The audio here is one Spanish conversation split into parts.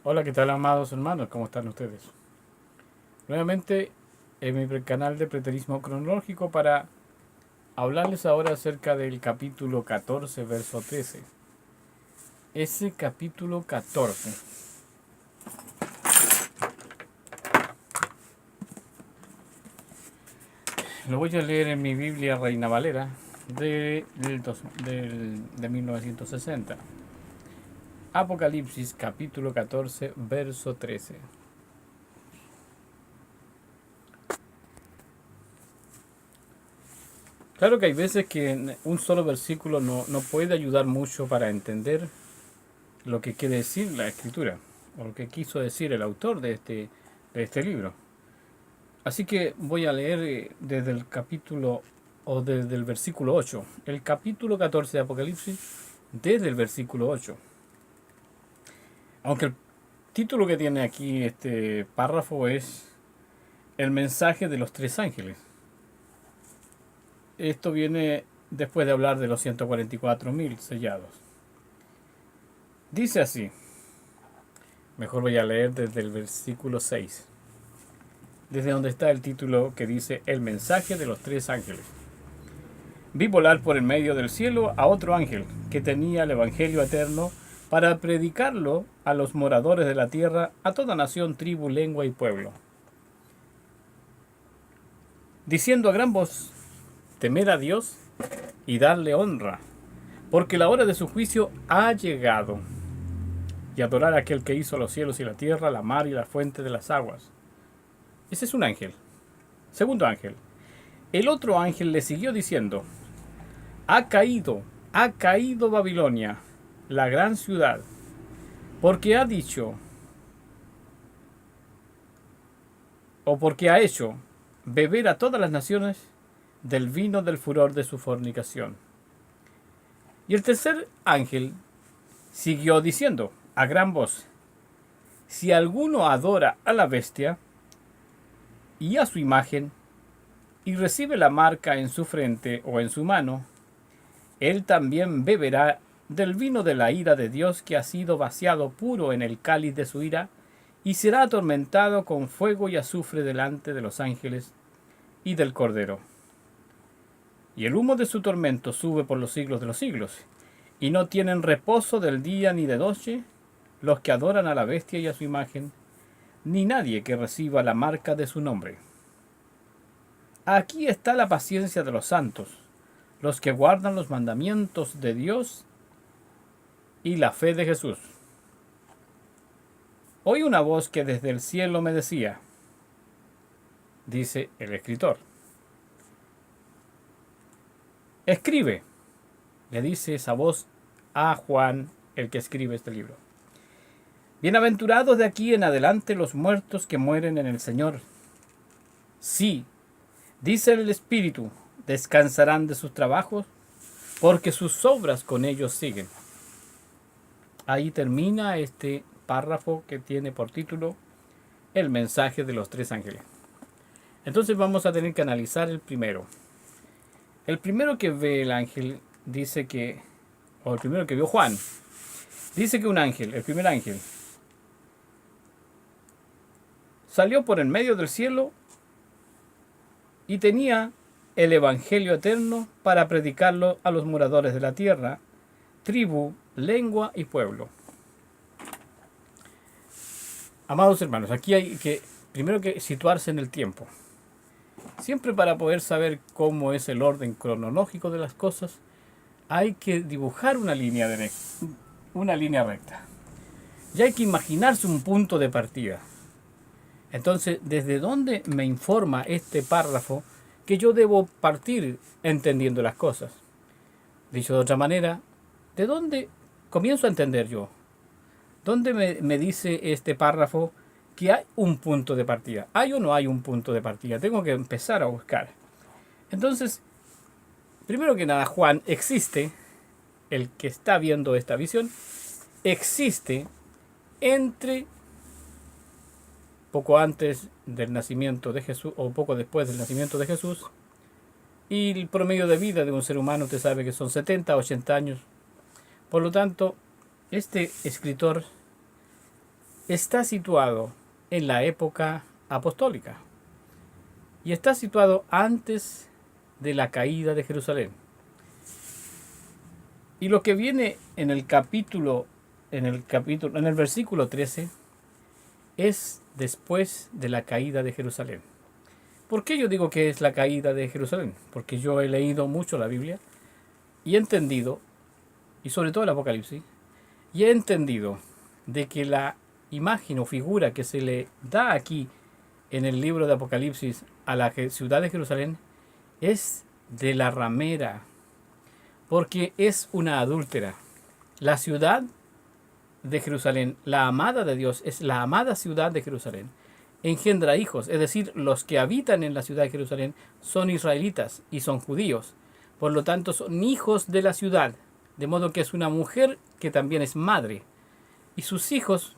Hola, ¿qué tal, amados hermanos? ¿Cómo están ustedes? Nuevamente en mi canal de Preterismo Cronológico para hablarles ahora acerca del capítulo 14, verso 13. Ese capítulo 14 lo voy a leer en mi Biblia Reina Valera de 1960. Apocalipsis capítulo 14, verso 13. Claro que hay veces que un solo versículo no puede ayudar mucho para entender lo que quiere decir la escritura, o lo que quiso decir el autor de este libro. Así que voy a leer desde el capítulo, o desde el versículo 8, el capítulo 14 de Apocalipsis, desde el versículo 8. Aunque el título que tiene aquí este párrafo es el mensaje de los tres ángeles. Esto viene después de hablar de los 144.000 sellados. Dice así, mejor voy a leer desde el versículo 6, desde donde está el título que dice el mensaje de los tres ángeles. Vi volar por el medio del cielo a otro ángel que tenía el evangelio eterno para predicarlo a los moradores de la tierra, a toda nación, tribu, lengua y pueblo, diciendo a gran voz: temed a Dios y darle honra, porque la hora de su juicio ha llegado, y adorar a aquel que hizo los cielos y la tierra, la mar y la fuente de las aguas. Ese es un ángel. Segundo ángel. El otro ángel le siguió diciendo: ha caído Babilonia, la gran ciudad, porque ha dicho, o porque ha hecho beber a todas las naciones del vino del furor de su fornicación. Y el tercer ángel siguió diciendo a gran voz: si alguno adora a la bestia y a su imagen, y recibe la marca en su frente o en su mano, él también beberá del vino de la ira de Dios, que ha sido vaciado puro en el cáliz de su ira, y será atormentado con fuego y azufre delante de los ángeles y del Cordero. Y el humo de su tormento sube por los siglos de los siglos, y no tienen reposo del día ni de noche los que adoran a la bestia y a su imagen, ni nadie que reciba la marca de su nombre. Aquí está la paciencia de los santos, los que guardan los mandamientos de Dios y la fe de Jesús. Oí una voz que desde el cielo me decía, dice el escritor: escribe, le dice esa voz a Juan, el que escribe este libro. Bienaventurados de aquí en adelante los muertos que mueren en el Señor. Sí, dice el Espíritu, descansarán de sus trabajos, porque sus obras con ellos siguen. Ahí termina este párrafo que tiene por título el mensaje de los tres ángeles. Entonces vamos a tener que analizar el primero. El primero que ve el ángel dice que, o el primero que vio Juan, dice que un ángel, el primer ángel, salió por el medio del cielo y tenía el evangelio eterno para predicarlo a los moradores de la tierra, tribu, lengua y pueblo. Amados hermanos, aquí hay que primero que situarse en el tiempo. Siempre, para poder saber cómo es el orden cronológico de las cosas, hay que dibujar una línea recta. Y hay que imaginarse un punto de partida. Entonces, ¿desde dónde me informa este párrafo que yo debo partir entendiendo las cosas? Dicho de otra manera, ¿de dónde comienzo a entender yo? ¿Dónde me dice este párrafo que hay un punto de partida? ¿Hay o no hay un punto de partida? Tengo que empezar a buscar. Entonces, primero que nada, Juan existe, el que está viendo esta visión, existe entre poco antes del nacimiento de Jesús o poco después del nacimiento de Jesús, y el promedio de vida de un ser humano, usted sabe que son 70 80 años. Por lo tanto, este escritor está situado en la época apostólica y está situado antes de la caída de Jerusalén. Y lo que viene en el versículo 13 es después de la caída de Jerusalén. ¿Por qué yo digo que es la caída de Jerusalén? Porque yo he leído mucho la Biblia y he entendido, y sobre todo el Apocalipsis, y he entendido de que la imagen o figura que se le da aquí en el libro de Apocalipsis a la ciudad de Jerusalén es de la ramera, porque es una adúltera. La ciudad de Jerusalén, la amada de Dios, es la amada ciudad de Jerusalén. Engendra hijos, es decir, los que habitan en la ciudad de Jerusalén son israelitas y son judíos. Por lo tanto, son hijos de la ciudad, de modo que es una mujer que también es madre. Y sus hijos,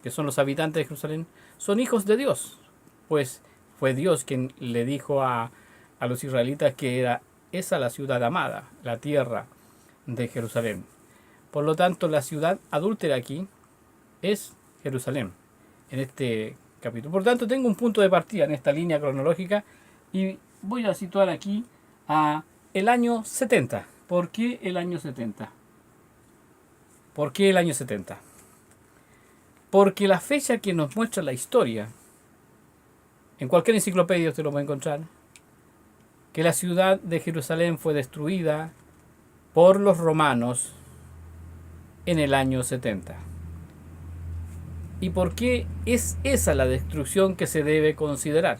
que son los habitantes de Jerusalén, son hijos de Dios, pues fue Dios quien le dijo a los israelitas que era esa la ciudad amada, la tierra de Jerusalén. Por lo tanto, la ciudad adúltera aquí es Jerusalén, en este capítulo. Por tanto, tengo un punto de partida en esta línea cronológica y voy a situar aquí a el año 70. ¿Por qué el año 70? ¿Por qué el año 70? Porque la fecha que nos muestra la historia, en cualquier enciclopedia usted lo va a encontrar, que la ciudad de Jerusalén fue destruida por los romanos en el año 70. ¿Y por qué es esa la destrucción que se debe considerar?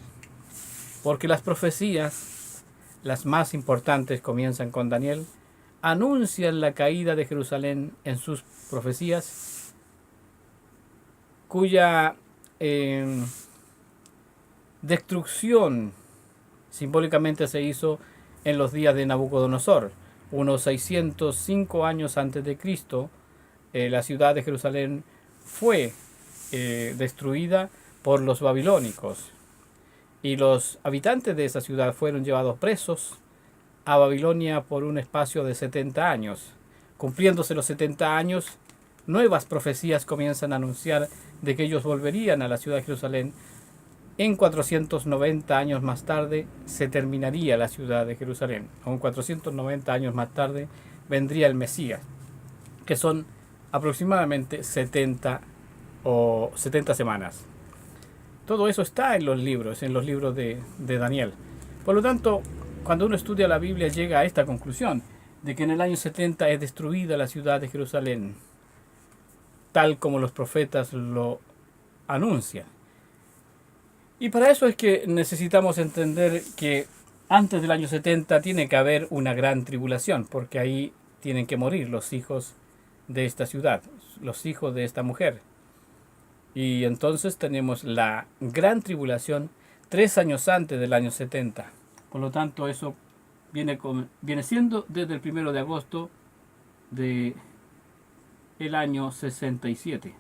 Porque las profecías, las más importantes, comienzan con Daniel, anuncian la caída de Jerusalén en sus profecías, cuya destrucción simbólicamente se hizo en los días de Nabucodonosor. Unos 605 años antes de Cristo, la ciudad de Jerusalén fue destruida por los babilónicos. Y los habitantes de esa ciudad fueron llevados presos a Babilonia por un espacio de 70 años. Cumpliéndose los 70 años, nuevas profecías comienzan a anunciar de que ellos volverían a la ciudad de Jerusalén. En 490 años más tarde se terminaría la ciudad de Jerusalén. Aún 490 años más tarde vendría el Mesías, que son aproximadamente 70 semanas. Todo eso está en los libros de Daniel. Por lo tanto, cuando uno estudia la Biblia llega a esta conclusión, de que en el año 70 es destruida la ciudad de Jerusalén, tal como los profetas lo anuncian. Y para eso es que necesitamos entender que antes del año 70 tiene que haber una gran tribulación, porque ahí tienen que morir los hijos de esta ciudad, los hijos de esta mujer. Y entonces tenemos la gran tribulación 3 años antes del año 70. Por lo tanto, eso viene siendo desde el 1 de agosto del año 67.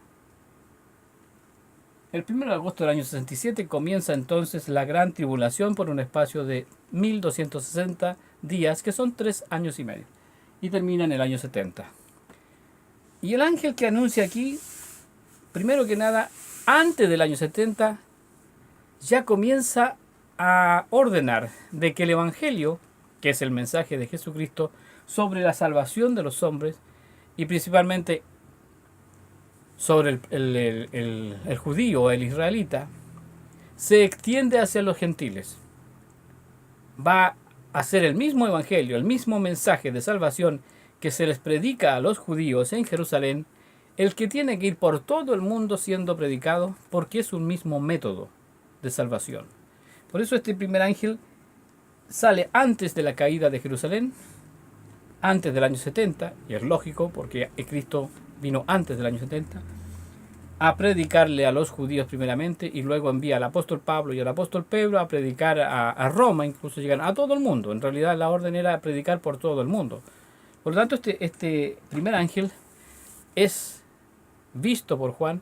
El 1 de agosto del año 67 comienza entonces la gran tribulación por un espacio de 1260 días, que son 3 años y medio, y termina en el año 70. Y el ángel que anuncia aquí, primero que nada, antes del año 70, ya comienza a ordenar de que el Evangelio, que es el mensaje de Jesucristo sobre la salvación de los hombres, y principalmente sobre el judío o el israelita, se extiende hacia los gentiles. Va a ser el mismo evangelio, el mismo mensaje de salvación que se les predica a los judíos en Jerusalén, el que tiene que ir por todo el mundo siendo predicado, porque es un mismo método de salvación. Por eso este primer ángel sale antes de la caída de Jerusalén, antes del año 70, y es lógico porque Cristo vino antes del año 70, a predicarle a los judíos primeramente, y luego envía al apóstol Pablo y al apóstol Pedro a predicar a Roma, incluso llegan a todo el mundo. En realidad la orden era predicar por todo el mundo. Por lo tanto, este primer ángel es visto por Juan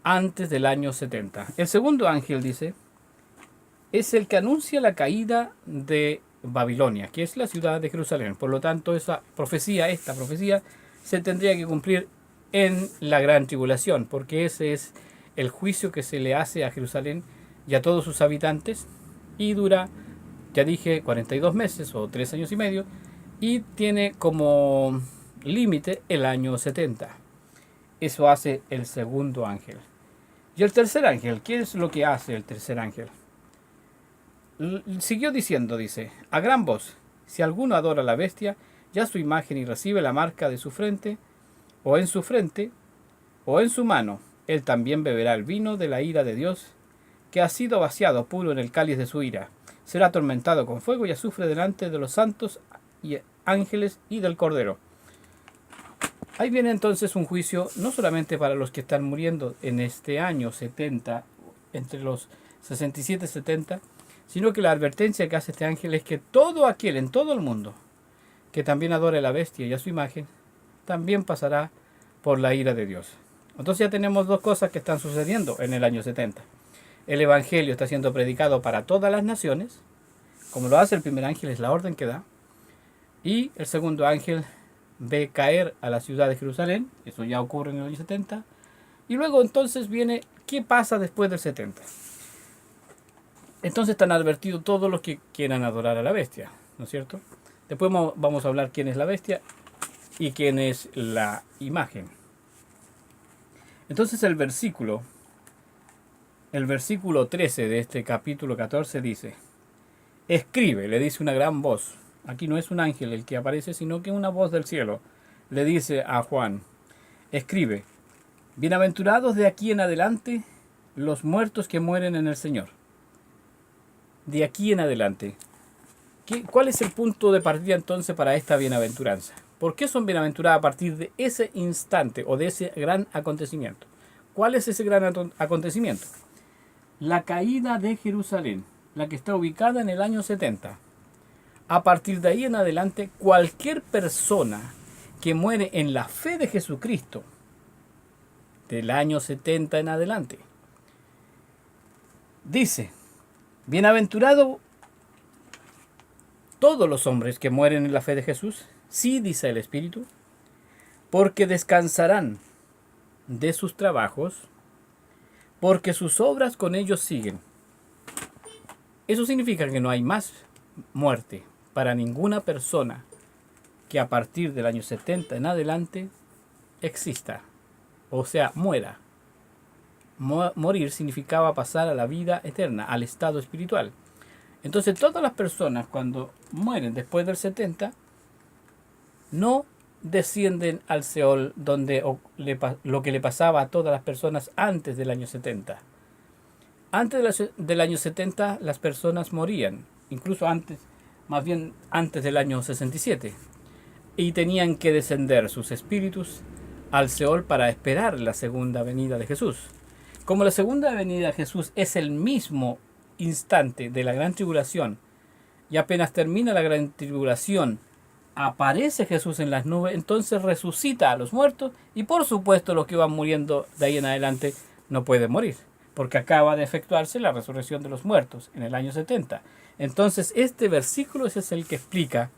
antes del año 70. El segundo ángel, dice, es el que anuncia la caída de Babilonia, que es la ciudad de Jerusalén. Por lo tanto, esta profecía se tendría que cumplir en la gran tribulación, porque ese es el juicio que se le hace a Jerusalén y a todos sus habitantes, y dura, ya dije, 42 meses o 3 años y medio, y tiene como límite el año 70. Eso hace el segundo ángel. Y el tercer ángel, ¿qué es lo que hace el tercer ángel? Siguió diciendo, dice, a gran voz, si alguno adora a la bestia, ya su imagen y recibe la marca de su frente, o en su mano, él también beberá el vino de la ira de Dios, que ha sido vaciado puro en el cáliz de su ira. Será atormentado con fuego y azufre delante de los santos y ángeles y del Cordero. Ahí viene entonces un juicio no solamente para los que están muriendo en este año 70, entre los 67 y 70, sino que la advertencia que hace este ángel es que todo aquel en todo el mundo que también adore a la bestia y a su imagen, también pasará por la ira de Dios. Entonces ya tenemos dos cosas que están sucediendo en el año 70. El Evangelio está siendo predicado para todas las naciones, como lo hace el primer ángel, es la orden que da, y el segundo ángel ve caer a la ciudad de Jerusalén, eso ya ocurre en el año 70, y luego entonces viene, ¿qué pasa después del 70? Entonces están advertidos todos los que quieran adorar a la bestia, ¿no es cierto? Después vamos a hablar quién es la bestia y quién es la imagen. Entonces el versículo 13 de este capítulo 14 dice, escribe, le dice una gran voz. Aquí no es un ángel el que aparece, sino que una voz del cielo le dice a Juan, escribe, bienaventurados de aquí en adelante los muertos que mueren en el Señor. De aquí en adelante. ¿Cuál es el punto de partida entonces para esta bienaventuranza? ¿Por qué son bienaventurados a partir de ese instante o de ese gran acontecimiento? ¿Cuál es ese gran acontecimiento? La caída de Jerusalén, la que está ubicada en el año 70. A partir de ahí en adelante, cualquier persona que muere en la fe de Jesucristo, del año 70 en adelante, dice, bienaventurado todos los hombres que mueren en la fe de Jesús, sí, dice el Espíritu, porque descansarán de sus trabajos, porque sus obras con ellos siguen. Eso significa que no hay más muerte para ninguna persona que a partir del año 70 en adelante exista, o sea, muera. Morir significaba pasar a la vida eterna, al estado espiritual. Entonces todas las personas cuando mueren después del 70 no descienden al Seol donde lo que le pasaba a todas las personas antes del año 70. Antes del año 70 las personas morían, incluso antes, más bien antes del año 67, y tenían que descender sus espíritus al Seol para esperar la segunda venida de Jesús. Como la segunda venida de Jesús es el mismo instante de la gran tribulación y apenas termina la gran tribulación aparece Jesús en las nubes, entonces resucita a los muertos y por supuesto los que van muriendo de ahí en adelante no pueden morir porque acaba de efectuarse la resurrección de los muertos en el año 70. Entonces este versículo es el que explica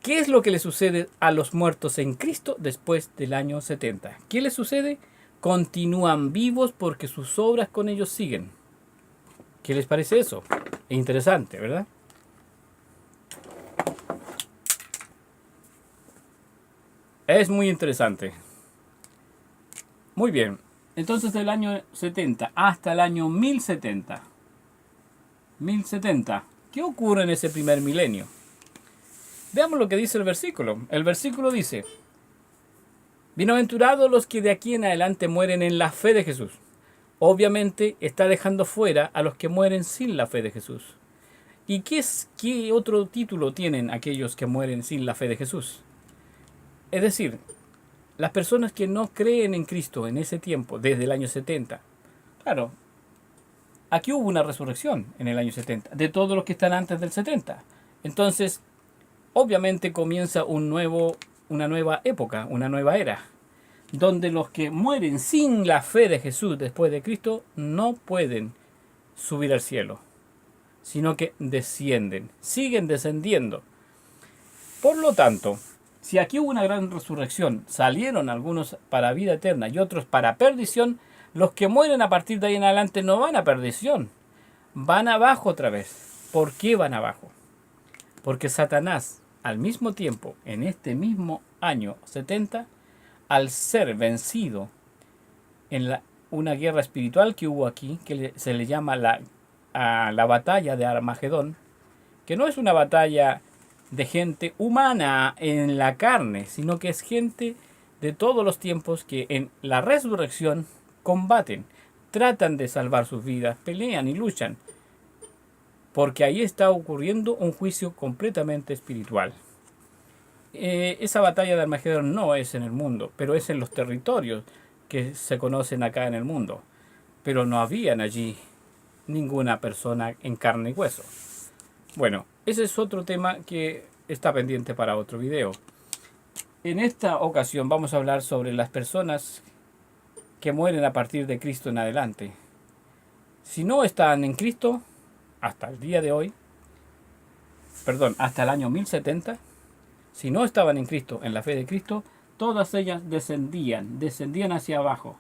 qué es lo que le sucede a los muertos en Cristo después del año 70. ¿Qué les sucede? Continúan vivos porque sus obras con ellos siguen. ¿Qué les parece eso? Es interesante, ¿verdad? Es muy interesante. Muy bien. Entonces del año 70 hasta el año 1070. 1070. ¿Qué ocurre en ese primer milenio? Veamos lo que dice el versículo. El versículo dice, bienaventurados los que de aquí en adelante mueren en la fe de Jesús. Obviamente está dejando fuera a los que mueren sin la fe de Jesús. ¿Y qué otro título tienen aquellos que mueren sin la fe de Jesús? Es decir, las personas que no creen en Cristo en ese tiempo, desde el año 70. Claro, aquí hubo una resurrección en el año 70, de todos los que están antes del 70. Entonces, obviamente comienza una nueva época, una nueva era, donde los que mueren sin la fe de Jesús después de Cristo no pueden subir al cielo, sino que descienden, siguen descendiendo. Por lo tanto, Si aquí hubo una gran resurrección, salieron algunos para vida eterna y otros para perdición, los que mueren a partir de ahí en adelante no van a perdición, van abajo otra vez. ¿Por qué van abajo? Porque Satanás, al mismo tiempo, en este mismo año 70, al ser vencido en una guerra espiritual que hubo aquí, que se le llama la batalla de Armagedón, que no es una batalla de gente humana en la carne, sino que es gente de todos los tiempos que en la resurrección combaten, tratan de salvar sus vidas, pelean y luchan, porque ahí está ocurriendo un juicio completamente espiritual. Esa batalla de Armagedón no es en el mundo, pero es en los territorios que se conocen acá en el mundo. Pero no habían allí ninguna persona en carne y hueso. Bueno, ese es otro tema que está pendiente para otro video. En esta ocasión vamos a hablar sobre las personas que mueren a partir de Cristo en adelante. Si no están en Cristo, hasta el día de hoy, hasta el año 1070, si no estaban en Cristo, en la fe de Cristo, todas ellas descendían hacia abajo.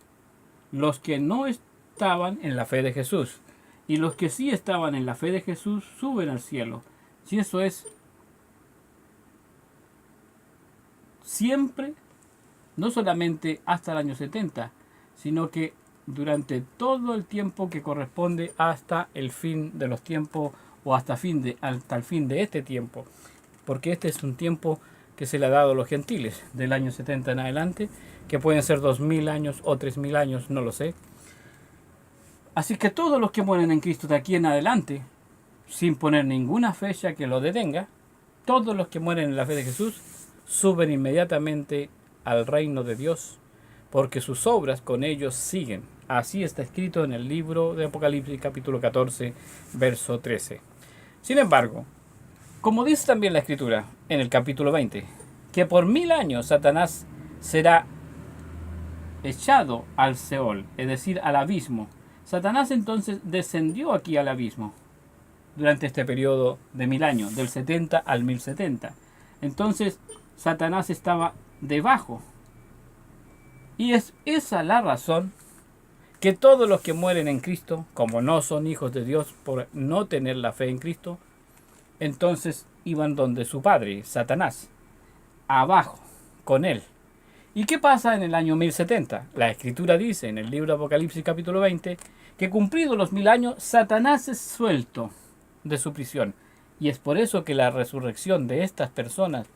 Los que no estaban en la fe de Jesús y los que sí estaban en la fe de Jesús suben al cielo. Si eso es siempre, no solamente hasta el año 70, sino que durante todo el tiempo que corresponde hasta el fin de los tiempos o hasta el fin de este tiempo, porque este es un tiempo que se le ha dado a los gentiles del año 70 en adelante, que pueden ser 2000 años o 3000 años, no lo sé. Así que todos los que mueren en Cristo de aquí en adelante, sin poner ninguna fecha que lo detenga, todos los que mueren en la fe de Jesús suben inmediatamente al reino de Dios, porque sus obras con ellos siguen. Así está escrito en el libro de Apocalipsis capítulo 14, verso 13. Sin embargo, como dice también la Escritura en el capítulo 20, que por 1000 años Satanás será echado al Seol, es decir, al abismo. Satanás entonces descendió aquí al abismo durante este periodo de 1000 años, del 70 al 1070. Entonces Satanás estaba debajo. Y es esa la razón que todos los que mueren en Cristo, como no son hijos de Dios por no tener la fe en Cristo, entonces iban donde su padre, Satanás, abajo, con él. ¿Y qué pasa en el año 1070? La Escritura dice en el libro de Apocalipsis capítulo 20 que cumplidos los 1000 años, Satanás es suelto de su prisión. Y es por eso que la resurrección de estas personas,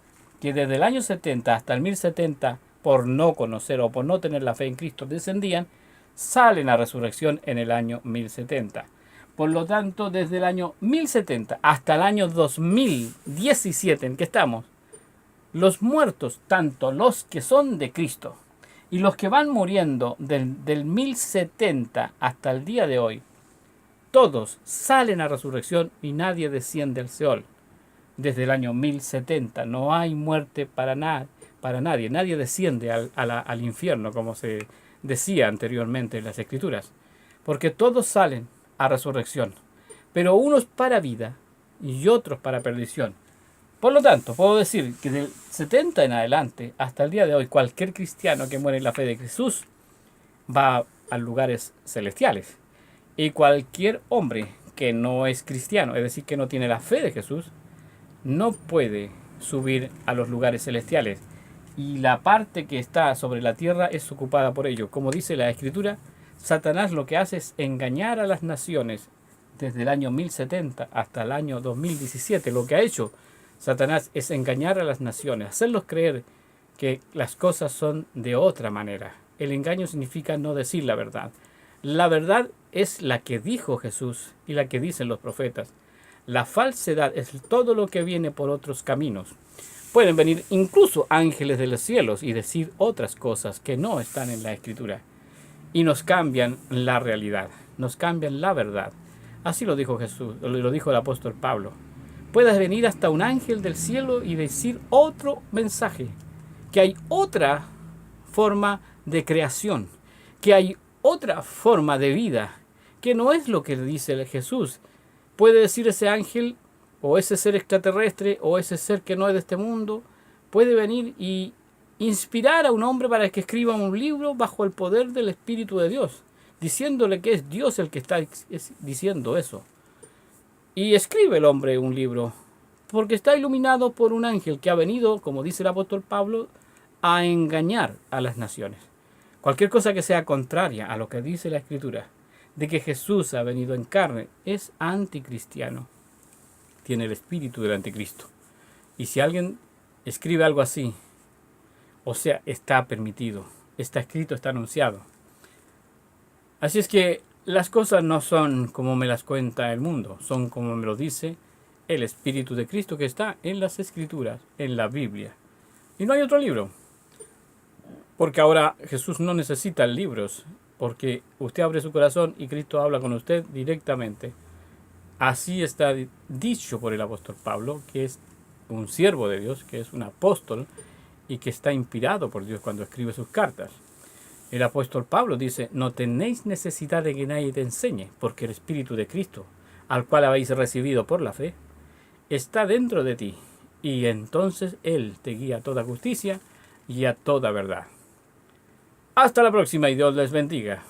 que desde el año 70 hasta el 1070, por no conocer o por no tener la fe en Cristo, descendían, salen a resurrección en el año 1070. Por lo tanto, desde el año 1070 hasta el año 2017 en que estamos, los muertos, tanto los que son de Cristo y los que van muriendo del 1070 hasta el día de hoy, todos salen a resurrección y nadie desciende al Seol. Desde el año 1070 no hay muerte para nadie. Nadie desciende al infierno, como se decía anteriormente en las Escrituras, porque todos salen a resurrección, pero unos para vida y otros para perdición. Por lo tanto, puedo decir que del 70 en adelante hasta el día de hoy, cualquier cristiano que muere en la fe de Jesús va a lugares celestiales, y cualquier hombre que no es cristiano, es decir, que no tiene la fe de Jesús, no puede subir a los lugares celestiales, y la parte que está sobre la tierra es ocupada por ello. Como dice la Escritura, Satanás lo que hace es engañar a las naciones desde el año 1070 hasta el año 2017. Lo que ha hecho Satanás es engañar a las naciones, hacerlos creer que las cosas son de otra manera. El engaño significa no decir la verdad. La verdad es la que dijo Jesús y la que dicen los profetas. La falsedad es todo lo que viene por otros caminos. Pueden venir incluso ángeles de los cielos y decir otras cosas que no están en la Escritura. Y nos cambian la realidad, nos cambian la verdad. Así lo dijo Jesús, lo dijo el apóstol Pablo. Puedes venir hasta un ángel del cielo y decir otro mensaje, que hay otra forma de creación, que hay otra forma de vida, que no es lo que dice Jesús. Puede decir ese ángel, o ese ser extraterrestre, o ese ser que no es de este mundo, puede venir y inspirar a un hombre para que escriba un libro bajo el poder del Espíritu de Dios, diciéndole que es Dios el que está diciendo eso. Y escribe el hombre un libro, porque está iluminado por un ángel que ha venido, como dice el apóstol Pablo, a engañar a las naciones. Cualquier cosa que sea contraria a lo que dice la Escritura, de que Jesús ha venido en carne, es anticristiano. Tiene el espíritu del anticristo. Y si alguien escribe algo así, o sea, está permitido, está escrito, está anunciado. Así es que las cosas no son como me las cuenta el mundo, son como me lo dice el Espíritu de Cristo que está en las Escrituras, en la Biblia. Y no hay otro libro. Porque ahora Jesús no necesita libros, porque usted abre su corazón y Cristo habla con usted directamente. Así está dicho por el apóstol Pablo, que es un siervo de Dios, que es un apóstol y que está inspirado por Dios cuando escribe sus cartas. El apóstol Pablo dice, no tenéis necesidad de que nadie te enseñe, porque el Espíritu de Cristo, al cual habéis recibido por la fe, está dentro de ti, y entonces Él te guía a toda justicia y a toda verdad. Hasta la próxima y Dios les bendiga.